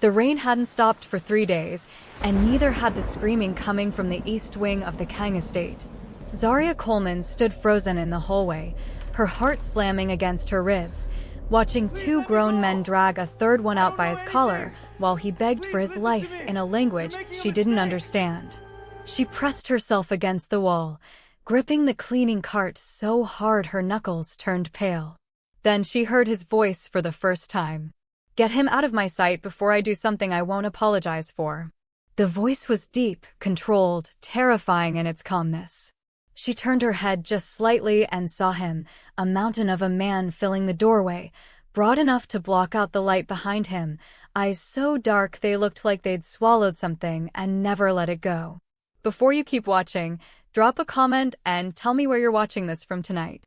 The rain hadn't stopped for 3 days, and neither had the screaming coming from the east wing of the Kang estate. Zaria Coleman stood frozen in the hallway, her heart slamming against her ribs, watching two grown men drag a third one out by his collar while he begged for his life in a language she didn't understand. She pressed herself against the wall, gripping the cleaning cart so hard her knuckles turned pale. Then she heard his voice for the first time. "Get him out of my sight before I do something I won't apologize for." The voice was deep, controlled, terrifying in its calmness. She turned her head just slightly and saw him, a mountain of a man filling the doorway, broad enough to block out the light behind him, eyes so dark they looked like they'd swallowed something and never let it go. Before you keep watching, drop a comment and tell me where you're watching this from tonight.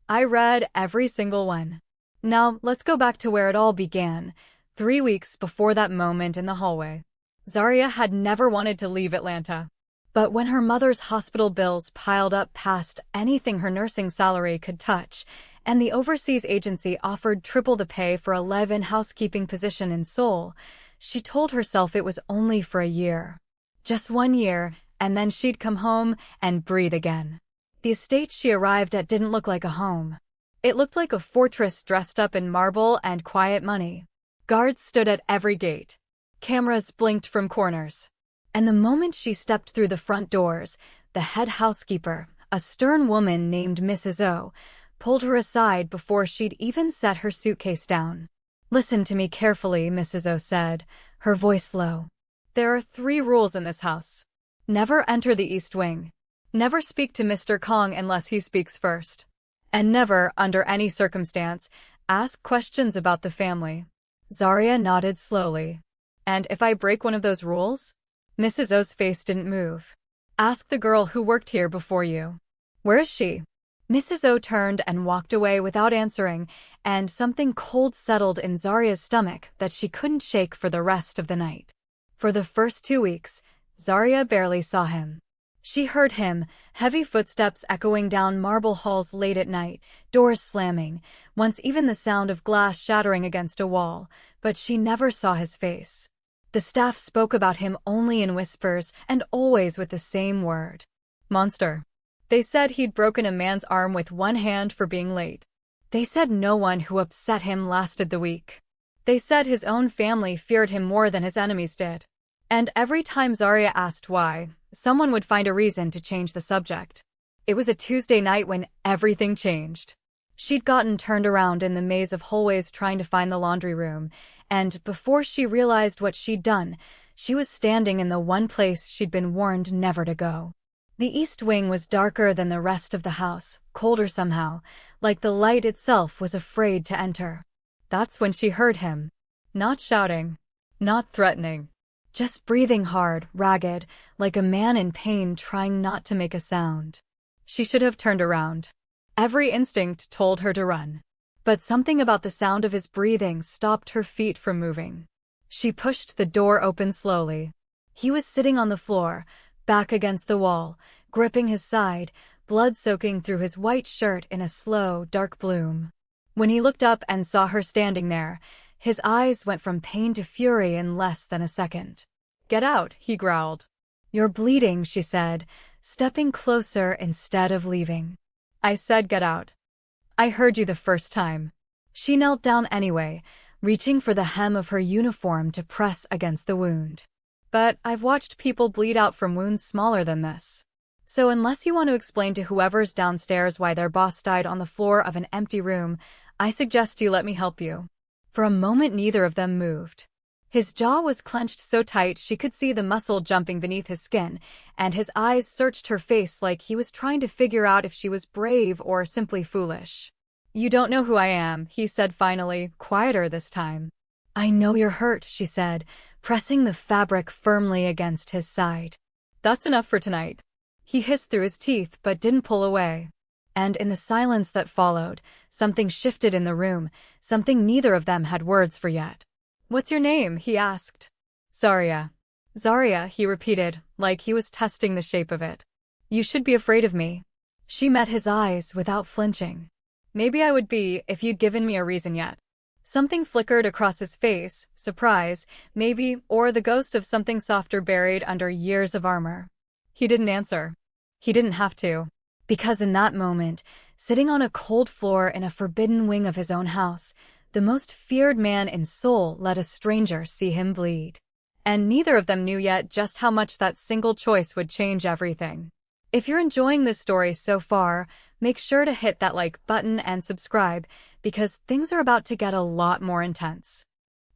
I read every single one. Now, let's go back to where it all began, 3 weeks before that moment in the hallway. Zaria had never wanted to leave Atlanta. But when her mother's hospital bills piled up past anything her nursing salary could touch, and the overseas agency offered triple the pay for a live-in housekeeping position in Seoul, she told herself it was only for a year. Just 1 year, and then she'd come home and breathe again. The estate she arrived at didn't look like a home. It looked like a fortress dressed up in marble and quiet money. Guards stood at every gate. Cameras blinked from corners. And the moment she stepped through the front doors, the head housekeeper, a stern woman named Mrs. O, pulled her aside before she'd even set her suitcase down. "Listen to me carefully," Mrs. O said, her voice low. "There are 3 rules in this house. Never enter the East Wing. Never speak to Mr. Kang unless he speaks first. And never, under any circumstance, ask questions about the family." Zaria nodded slowly. "And if I break one of those rules?" Mrs. O's face didn't move. "Ask the girl who worked here before you. Where is she?" Mrs. O turned and walked away without answering, and something cold settled in Zaria's stomach that she couldn't shake for the rest of the night. For the first 2 weeks, Zaria barely saw him. She heard him, heavy footsteps echoing down marble halls late at night, doors slamming, once even the sound of glass shattering against a wall, but she never saw his face. The staff spoke about him only in whispers and always with the same word. Monster. They said he'd broken a man's arm with 1 hand for being late. They said no one who upset him lasted the week. They said his own family feared him more than his enemies did. And every time Zaria asked why, someone would find a reason to change the subject. It was a Tuesday night when everything changed. She'd gotten turned around in the maze of hallways trying to find the laundry room, and before she realized what she'd done, she was standing in the one place she'd been warned never to go. The East Wing was darker than the rest of the house, colder somehow, like the light itself was afraid to enter. That's when she heard him. Not shouting, not threatening, just breathing hard, ragged, like a man in pain trying not to make a sound. She should have turned around. Every instinct told her to run. But something about the sound of his breathing stopped her feet from moving. She pushed the door open slowly. He was sitting on the floor, back against the wall, gripping his side, blood soaking through his white shirt in a slow, dark bloom. When he looked up and saw her standing there, his eyes went from pain to fury in less than a second. "Get out," he growled. "You're bleeding," she said, stepping closer instead of leaving. "I said get out. I heard you the first time." She knelt down anyway, reaching for the hem of her uniform to press against the wound. "But I've watched people bleed out from wounds smaller than this. So unless you want to explain to whoever's downstairs why their boss died on the floor of an empty room, I suggest you let me help you." For a moment neither of them moved. His jaw was clenched so tight she could see the muscle jumping beneath his skin, and his eyes searched her face like he was trying to figure out if she was brave or simply foolish. "You don't know who I am," he said finally, quieter this time. "I know you're hurt," she said, pressing the fabric firmly against his side. "That's enough for tonight." He hissed through his teeth but didn't pull away. And in the silence that followed, something shifted in the room, something neither of them had words for yet. "What's your name?" he asked. "Zaria." "Zaria," he repeated, like he was testing the shape of it. "You should be afraid of me." She met his eyes without flinching. "Maybe I would be if you'd given me a reason yet." Something flickered across his face, surprise, maybe, or the ghost of something softer buried under years of armor. He didn't answer. He didn't have to. Because in that moment, sitting on a cold floor in a forbidden wing of his own house, the most feared man in Seoul let a stranger see him bleed. And neither of them knew yet just how much that single choice would change everything. If you're enjoying this story so far, make sure to hit that like button and subscribe, because things are about to get a lot more intense.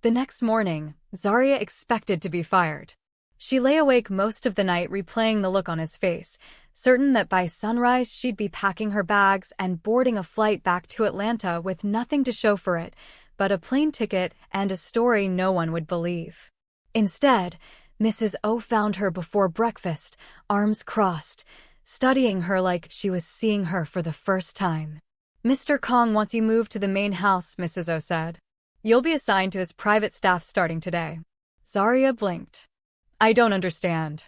The next morning, Zaria expected to be fired. She lay awake most of the night replaying the look on his face, certain that by sunrise she'd be packing her bags and boarding a flight back to Atlanta with nothing to show for it but a plane ticket and a story no one would believe. Instead, Mrs. O found her before breakfast, arms crossed, studying her like she was seeing her for the first time. "Mr. Kang wants you moved to the main house," Mrs. O said. "You'll be assigned to his private staff starting today." Zaria blinked. "I don't understand.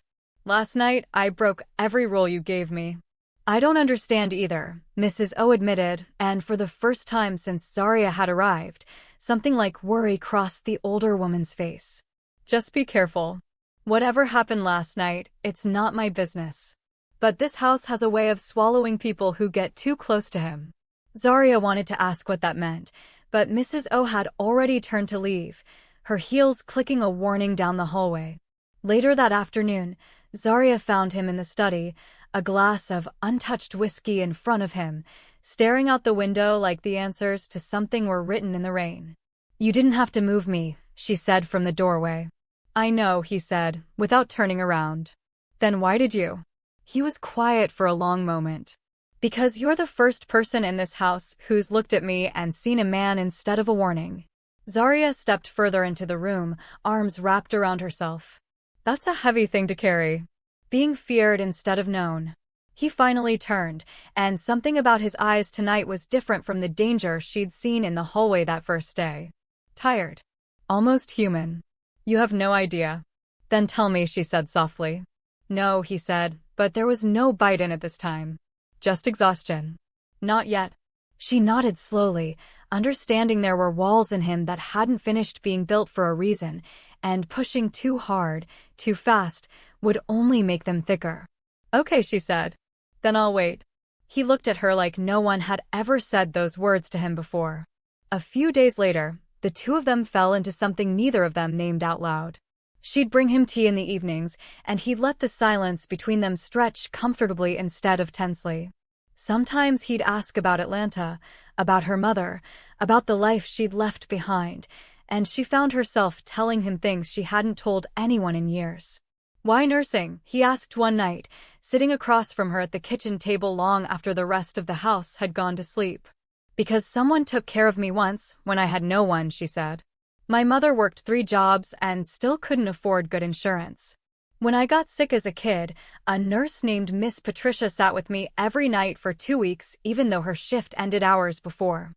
Last night, I broke every rule you gave me." "I don't understand either," Mrs. O admitted, and for the first time since Zaria had arrived, something like worry crossed the older woman's face. "Just be careful. Whatever happened last night, it's not my business. But this house has a way of swallowing people who get too close to him." Zaria wanted to ask what that meant, but Mrs. O had already turned to leave, her heels clicking a warning down the hallway. Later that afternoon, Zaria found him in the study, a glass of untouched whiskey in front of him, staring out the window like the answers to something were written in the rain. "You didn't have to move me," she said from the doorway. "I know," he said, without turning around. "Then why did you?" He was quiet for a long moment. "Because you're the first person in this house who's looked at me and seen a man instead of a warning." Zaria stepped further into the room, arms wrapped around herself. "That's a heavy thing to carry. Being feared instead of known." He finally turned, and something about his eyes tonight was different from the danger she'd seen in the hallway that first day. Tired. Almost human. "You have no idea." "Then tell me," she said softly. "No," he said, but there was no bite in it this time. "Just exhaustion." "Not yet." She nodded slowly, understanding there were walls in him that hadn't finished being built for a reason, and pushing too hard, too fast, would only make them thicker. "Okay," she said. "Then I'll wait." He looked at her like no one had ever said those words to him before. A few days later, the two of them fell into something neither of them named out loud. She'd bring him tea in the evenings, and he'd let the silence between them stretch comfortably instead of tensely. Sometimes he'd ask about Atlanta, about her mother, about the life she'd left behind, and she found herself telling him things she hadn't told anyone in years. "Why nursing?" he asked one night, sitting across from her at the kitchen table long after the rest of the house had gone to sleep. "Because someone took care of me once, when I had no one," she said. "My mother worked 3 jobs and still couldn't afford good insurance. When I got sick as a kid, a nurse named Miss Patricia sat with me every night for 2 weeks, even though her shift ended hours before.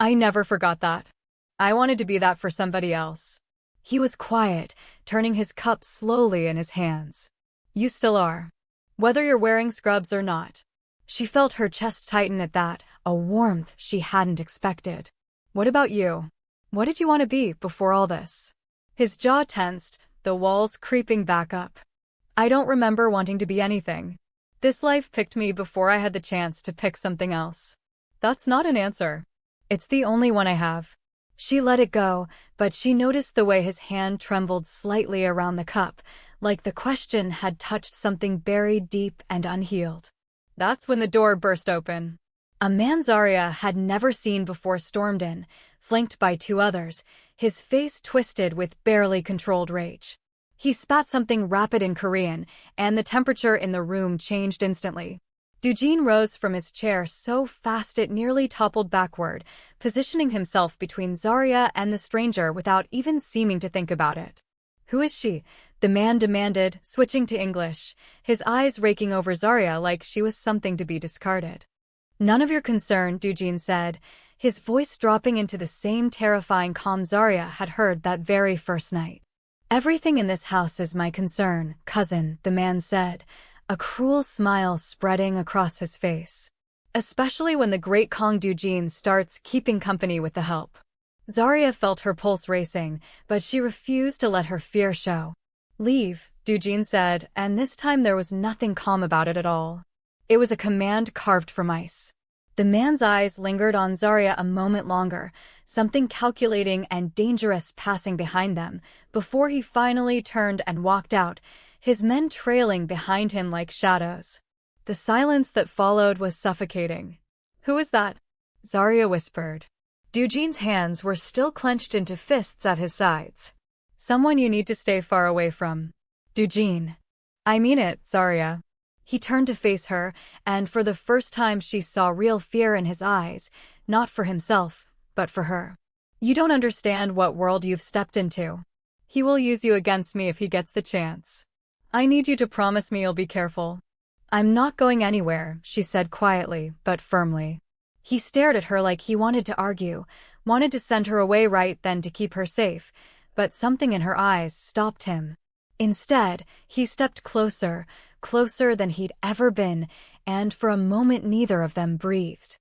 I never forgot that. I wanted to be that for somebody else." He was quiet, turning his cup slowly in his hands. "You still are. Whether you're wearing scrubs or not." She felt her chest tighten at that, a warmth she hadn't expected. "What about you? What did you want to be before all this?" His jaw tensed, the walls creeping back up. "I don't remember wanting to be anything. This life picked me before I had the chance to pick something else." "That's not an answer." "It's the only one I have." She let it go, but she noticed the way his hand trembled slightly around the cup, like the question had touched something buried deep and unhealed. That's when the door burst open. A man Zaria had never seen before stormed in, flanked by 2 others, his face twisted with barely controlled rage. He spat something rapid in Korean, and the temperature in the room changed instantly. Do-jin rose from his chair so fast it nearly toppled backward, positioning himself between Zaria and the stranger without even seeming to think about it. "Who is she?" the man demanded, switching to English, his eyes raking over Zaria like she was something to be discarded. "None of your concern," Do-jin said, his voice dropping into the same terrifying calm Zaria had heard that very first night. "Everything in this house is my concern, cousin," the man said, a cruel smile spreading across his face. "Especially when the great Kang Do-jin starts keeping company with the help." Zaria felt her pulse racing, but she refused to let her fear show. "Leave," Do-jin said, and this time there was nothing calm about it at all. It was a command carved from ice. The man's eyes lingered on Zaria a moment longer, something calculating and dangerous passing behind them, before he finally turned and walked out, his men trailing behind him like shadows. The silence that followed was suffocating. "Who is that?" Zaria whispered. Do-jin's hands were still clenched into fists at his sides. "Someone you need to stay far away from." Do-jin. "I mean it, Zaria." He turned to face her, and for the first time she saw real fear in his eyes, not for himself, but for her. "You don't understand what world you've stepped into. He will use you against me if he gets the chance. I need you to promise me you'll be careful." "I'm not going anywhere," she said quietly, but firmly. He stared at her like he wanted to argue, wanted to send her away right then to keep her safe, but something in her eyes stopped him. Instead, he stepped closer, closer than he'd ever been, and for a moment neither of them breathed.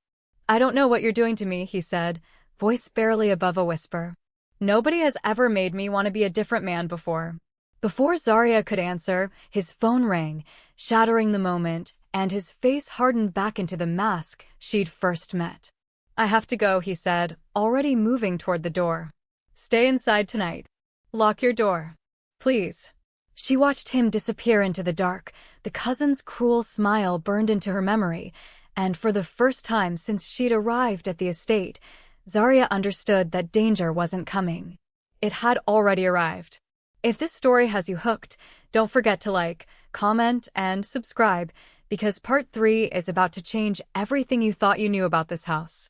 "I don't know what you're doing to me," he said, voice barely above a whisper. "Nobody has ever made me want to be a different man before." Before Zaria could answer, his phone rang, shattering the moment, and his face hardened back into the mask she'd first met. "I have to go," he said, already moving toward the door. "Stay inside tonight. Lock your door. Please." She watched him disappear into the dark, the cousin's cruel smile burned into her memory, and for the first time since she'd arrived at the estate, Zaria understood that danger wasn't coming. It had already arrived. If this story has you hooked, don't forget to like, comment, and subscribe, because part 3 is about to change everything you thought you knew about this house.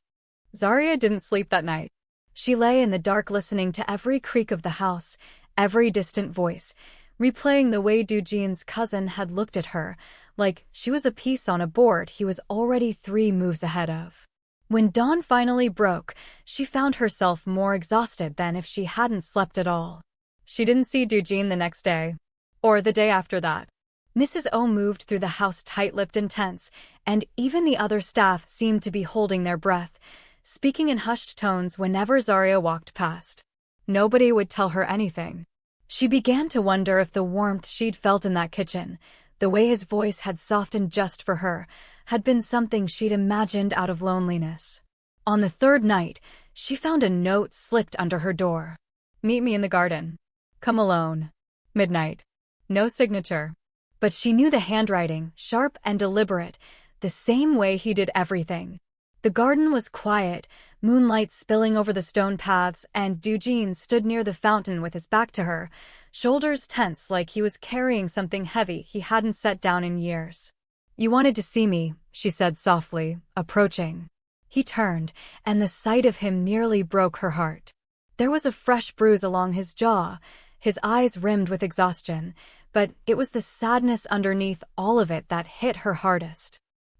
Zaria didn't sleep that night. She lay in the dark listening to every creak of the house, every distant voice, replaying the way Do-jin's cousin had looked at her, like she was a piece on a board he was already 3 moves ahead of. When dawn finally broke, she found herself more exhausted than if she hadn't slept at all. She didn't see Do-jin the next day, or the day after that. Mrs. O moved through the house tight-lipped and tense, and even the other staff seemed to be holding their breath, speaking in hushed tones whenever Zaria walked past. Nobody would tell her anything. She began to wonder if the warmth she'd felt in that kitchen, the way his voice had softened just for her, had been something she'd imagined out of loneliness. On the 3rd night, she found a note slipped under her door. "Meet me in the garden. Come alone. Midnight." No signature. But she knew the handwriting, sharp and deliberate, the same way he did everything. The garden was quiet, moonlight spilling over the stone paths, and Do-jin stood near the fountain with his back to her, shoulders tense like he was carrying something heavy he hadn't set down in years. "You wanted to see me," she said softly, approaching. He turned, and the sight of him nearly broke her heart. There was a fresh bruise along his jaw, his eyes rimmed with exhaustion, but it was the sadness underneath all of it that hit her hardest.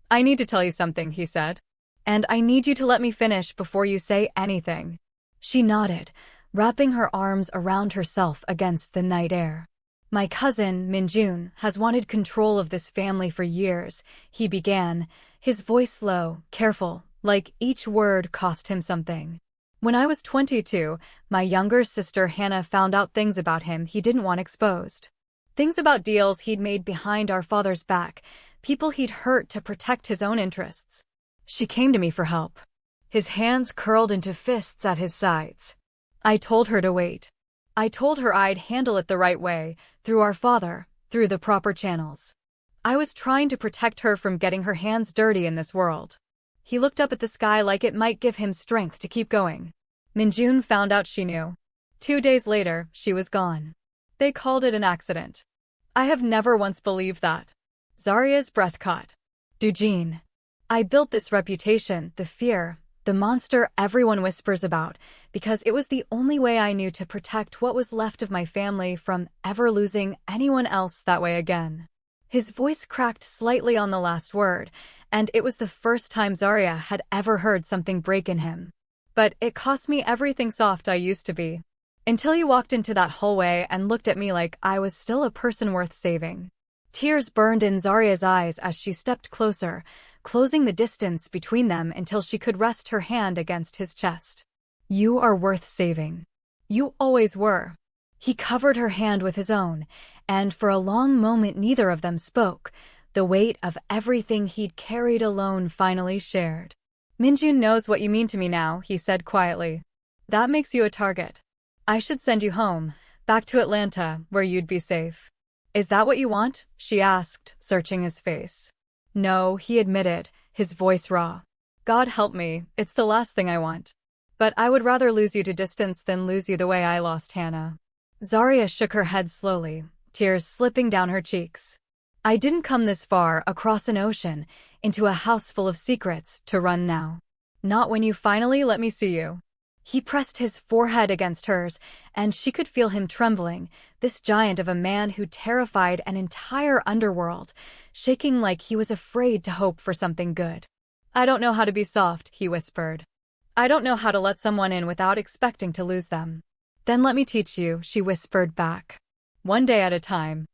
"I need to tell you something," he said. "And I need you to let me finish before you say anything." She nodded, wrapping her arms around herself against the night air. "My cousin, Min-jun, has wanted control of this family for years," he began, his voice low, careful, like each word cost him something. "When I was 22, my younger sister Hannah found out things about him he didn't want exposed. Things about deals he'd made behind our father's back, people he'd hurt to protect his own interests. She came to me for help." His hands curled into fists at his sides. "I told her to wait. I told her I'd handle it the right way, through our father, through the proper channels. I was trying to protect her from getting her hands dirty in this world." He looked up at the sky like it might give him strength to keep going. Min-jun found out she knew. 2 days later, she was gone. They called it an accident. I have never once believed that. Zaria's breath caught. Do-jin. I built this reputation, the fear, the monster everyone whispers about, because it was the only way I knew to protect what was left of my family from ever losing anyone else that way again. His voice cracked slightly on the last word, and it was the first time Zaria had ever heard something break in him. But it cost me everything soft I used to be. Until you walked into that hallway and looked at me like I was still a person worth saving. Tears burned in Zaria's eyes as she stepped closer, closing the distance between them until she could rest her hand against his chest. You are worth saving. You always were. He covered her hand with his own, and for a long moment neither of them spoke, the weight of everything he'd carried alone finally shared. Minjun knows what you mean to me now, he said quietly. That makes you a target. I should send you home, back to Atlanta, where you'd be safe. Is that what you want? She asked, searching his face. No, he admitted, his voice raw. God help me, it's the last thing I want. But I would rather lose you to distance than lose you the way I lost Hannah. Zaria shook her head slowly, tears slipping down her cheeks. I didn't come this far, across an ocean, into a house full of secrets, to run now. Not when you finally let me see you. He pressed his forehead against hers, and she could feel him trembling, this giant of a man who terrified an entire underworld, shaking like he was afraid to hope for something good. I don't know how to be soft, he whispered. I don't know how to let someone in without expecting to lose them. Then let me teach you, she whispered back. One day at a time.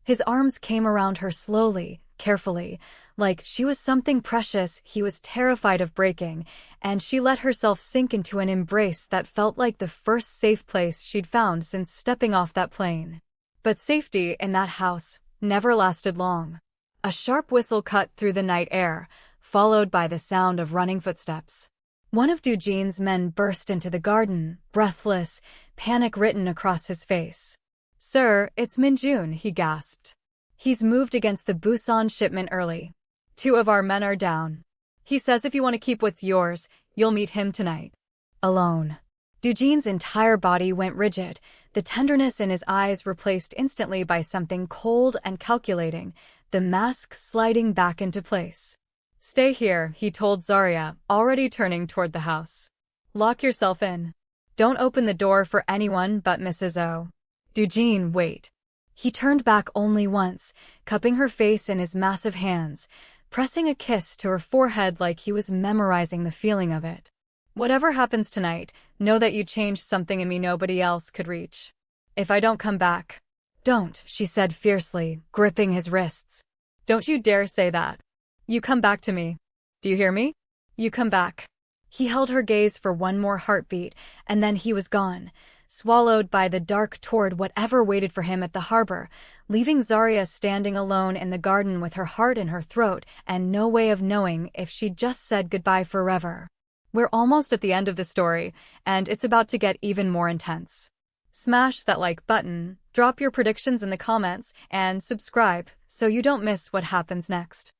His arms came around her slowly, carefully, like she was something precious he was terrified of breaking, and she let herself sink into an embrace that felt like the first safe place she'd found since stepping off that plane. But safety in that house never lasted long. A sharp whistle cut through the night air, followed by the sound of running footsteps. One of Do-jin's men burst into the garden, breathless, panic written across his face. Sir, it's Minjun, he gasped. He's moved against the Busan shipment early. 2 of our men are down. He says if you want to keep what's yours, you'll meet him tonight. Alone. Do-jin's entire body went rigid, the tenderness in his eyes replaced instantly by something cold and calculating, the mask sliding back into place. Stay here, he told Zaria, already turning toward the house. Lock yourself in. Don't open the door for anyone but Mrs. O. Do-jin, wait. He turned back only once, cupping her face in his massive hands, pressing a kiss to her forehead like he was memorizing the feeling of it. Whatever happens tonight, know that you changed something in me nobody else could reach. If I don't come back. Don't, she said fiercely, gripping his wrists. Don't you dare say that. You come back to me. Do you hear me? You come back. He held her gaze for one more heartbeat, and then he was gone, swallowed by the dark toward whatever waited for him at the harbor, leaving Zaria standing alone in the garden with her heart in her throat and no way of knowing if she'd just said goodbye forever. We're almost at the end of the story, and it's about to get even more intense. Smash that like button, drop your predictions in the comments, and subscribe so you don't miss what happens next.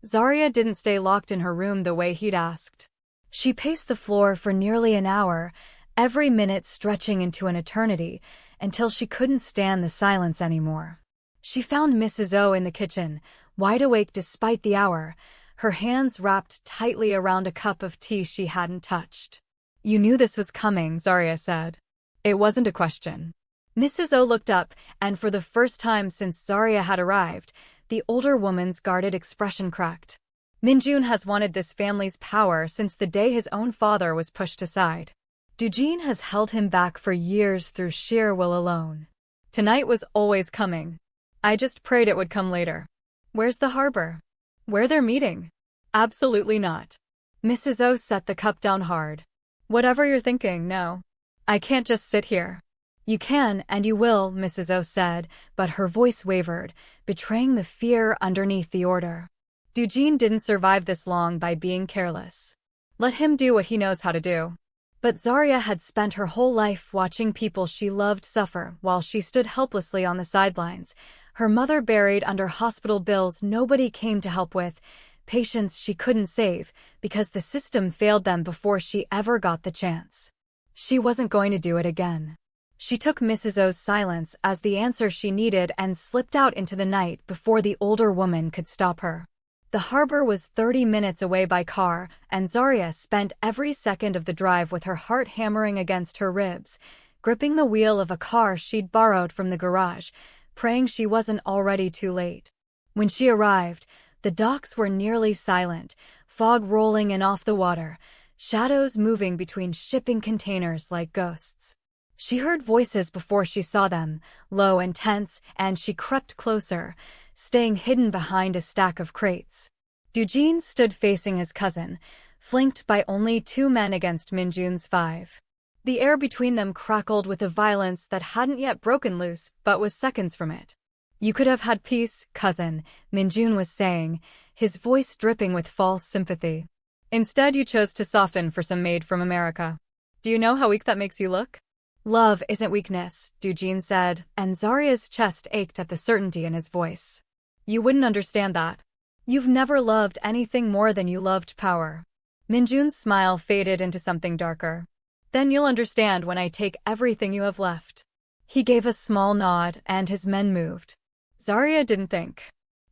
Zaria didn't stay locked in her room the way he'd asked. She paced the floor for nearly an hour, every minute stretching into an eternity, until she couldn't stand the silence anymore. She found Mrs. O in the kitchen, wide awake despite the hour, her hands wrapped tightly around a cup of tea she hadn't touched. You knew this was coming, Zaria said. It wasn't a question. Mrs. O looked up, and for the first time since Zaria had arrived, the older woman's guarded expression cracked. Minjun has wanted this family's power since the day his own father was pushed aside. Do-jin has held him back for years through sheer will alone. Tonight was always coming. I just prayed it would come later. Where's the harbor? Where they're meeting? Absolutely not. Mrs. O set the cup down hard. Whatever you're thinking, no. I can't just sit here. You can, and you will, Mrs. O said, but her voice wavered, betraying the fear underneath the order. Do-jin didn't survive this long by being careless. Let him do what he knows how to do. But Zaria had spent her whole life watching people she loved suffer while she stood helplessly on the sidelines, her mother buried under hospital bills nobody came to help with, patients she couldn't save because the system failed them before she ever got the chance. She wasn't going to do it again. She took Mrs. O's silence as the answer she needed and slipped out into the night before the older woman could stop her. The harbor was 30 minutes away by car, and Zaria spent every second of the drive with her heart hammering against her ribs, gripping the wheel of a car she'd borrowed from the garage, praying she wasn't already too late. When she arrived, the docks were nearly silent, fog rolling in off the water, shadows moving between shipping containers like ghosts. She heard voices before she saw them, low and tense, and she crept closer, staying hidden behind a stack of crates. Do-jin stood facing his cousin, flanked by only 2 men against Minjun's 5. The air between them crackled with a violence that hadn't yet broken loose, but was seconds from it. You could have had peace, cousin, Minjun was saying, his voice dripping with false sympathy. Instead, you chose to soften for some maid from America. Do you know how weak that makes you look? Love isn't weakness, Do-jin said, and Zaria's chest ached at the certainty in his voice. You wouldn't understand that. You've never loved anything more than you loved power. Minjun's smile faded into something darker. Then you'll understand when I take everything you have left. He gave a small nod, and his men moved. Zaria didn't think.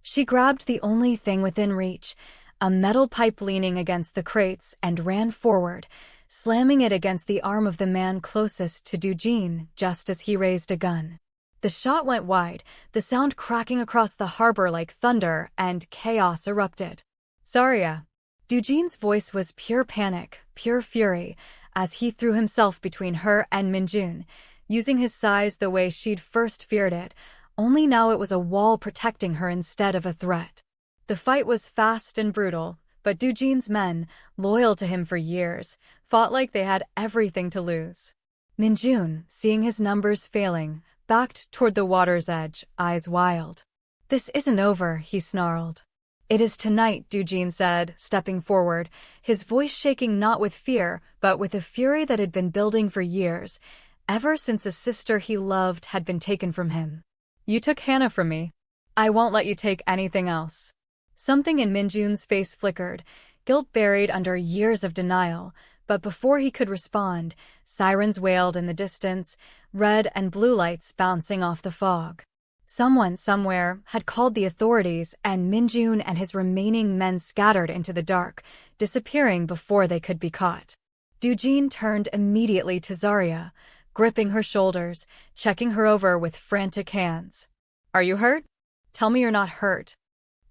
She grabbed the only thing within reach, a metal pipe leaning against the crates, and ran forward, slamming it against the arm of the man closest to Do-jin just as he raised a gun. The shot went wide, the sound cracking across the harbor like thunder, and chaos erupted. Zaria. Do-jin's voice was pure panic, pure fury, as he threw himself between her and Minjun, using his size the way she'd first feared it, only now it was a wall protecting her instead of a threat. The fight was fast and brutal, but Do-jin's men, loyal to him for years, fought like they had everything to lose. Minjun, seeing his numbers failing, backed toward the water's edge, eyes wild. This isn't over, he snarled. It is tonight, Do-jin said, stepping forward, his voice shaking not with fear, but with a fury that had been building for years, ever since a sister he loved had been taken from him. You took Hannah from me. I won't let you take anything else. Something in Minjun's face flickered, guilt buried under years of denial, but before he could respond, sirens wailed in the distance, red and blue lights bouncing off the fog. Someone somewhere had called the authorities, and Minjun and his remaining men scattered into the dark, disappearing before they could be caught. Do-jin turned immediately to Zaria, gripping her shoulders, checking her over with frantic hands. Are you hurt? Tell me you're not hurt.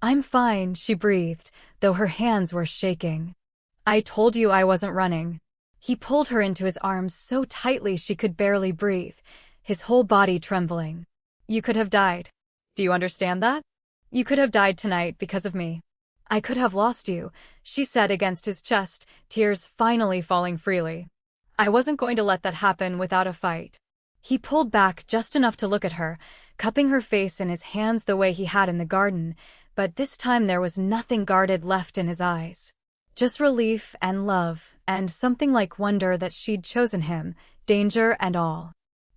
I'm fine, she breathed, though her hands were shaking. I told you I wasn't running. He pulled her into his arms so tightly she could barely breathe, his whole body trembling. You could have died. Do you understand that? You could have died tonight because of me. I could have lost you, she said against his chest, tears finally falling freely. I wasn't going to let that happen without a fight. He pulled back just enough to look at her, cupping her face in his hands the way he had in the garden, but this time there was nothing guarded left in his eyes. Just relief and love, and something like wonder that she'd chosen him, danger and all.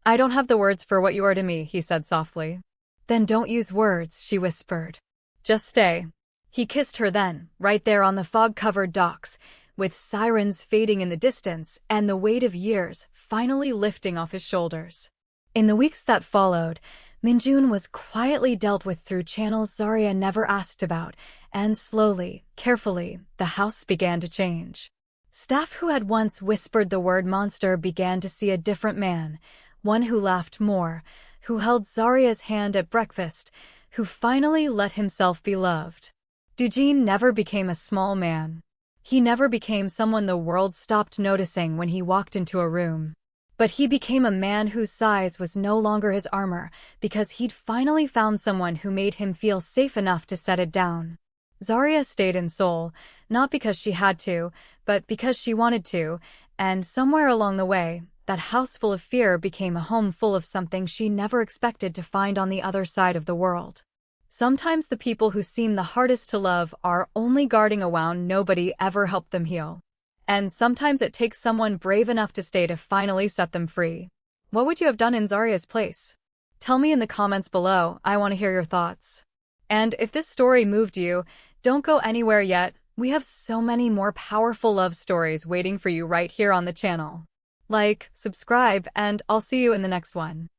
I don't have the words for what you are to me, he said softly. Then don't use words, she whispered. Just stay. He kissed her then, right there on the fog-covered docks, with sirens fading in the distance and the weight of years finally lifting off his shoulders. In the weeks that followed, Minjun was quietly dealt with through channels Zaria never asked about, and slowly, carefully, the house began to change. Staff who had once whispered the word monster began to see a different man, one who laughed more, who held Zaria's hand at breakfast, who finally let himself be loved. Do-jin never became a small man. He never became someone the world stopped noticing when he walked into a room. But he became a man whose size was no longer his armor, because he'd finally found someone who made him feel safe enough to set it down. Zaria stayed in Seoul, not because she had to, but because she wanted to, and somewhere along the way, that house full of fear became a home full of something she never expected to find on the other side of the world. Sometimes the people who seem the hardest to love are only guarding a wound nobody ever helped them heal. And sometimes it takes someone brave enough to stay to finally set them free. What would you have done in Zaria's place? Tell me in the comments below, I want to hear your thoughts. And if this story moved you, don't go anywhere yet, we have so many more powerful love stories waiting for you right here on the channel. Like, subscribe, and I'll see you in the next one.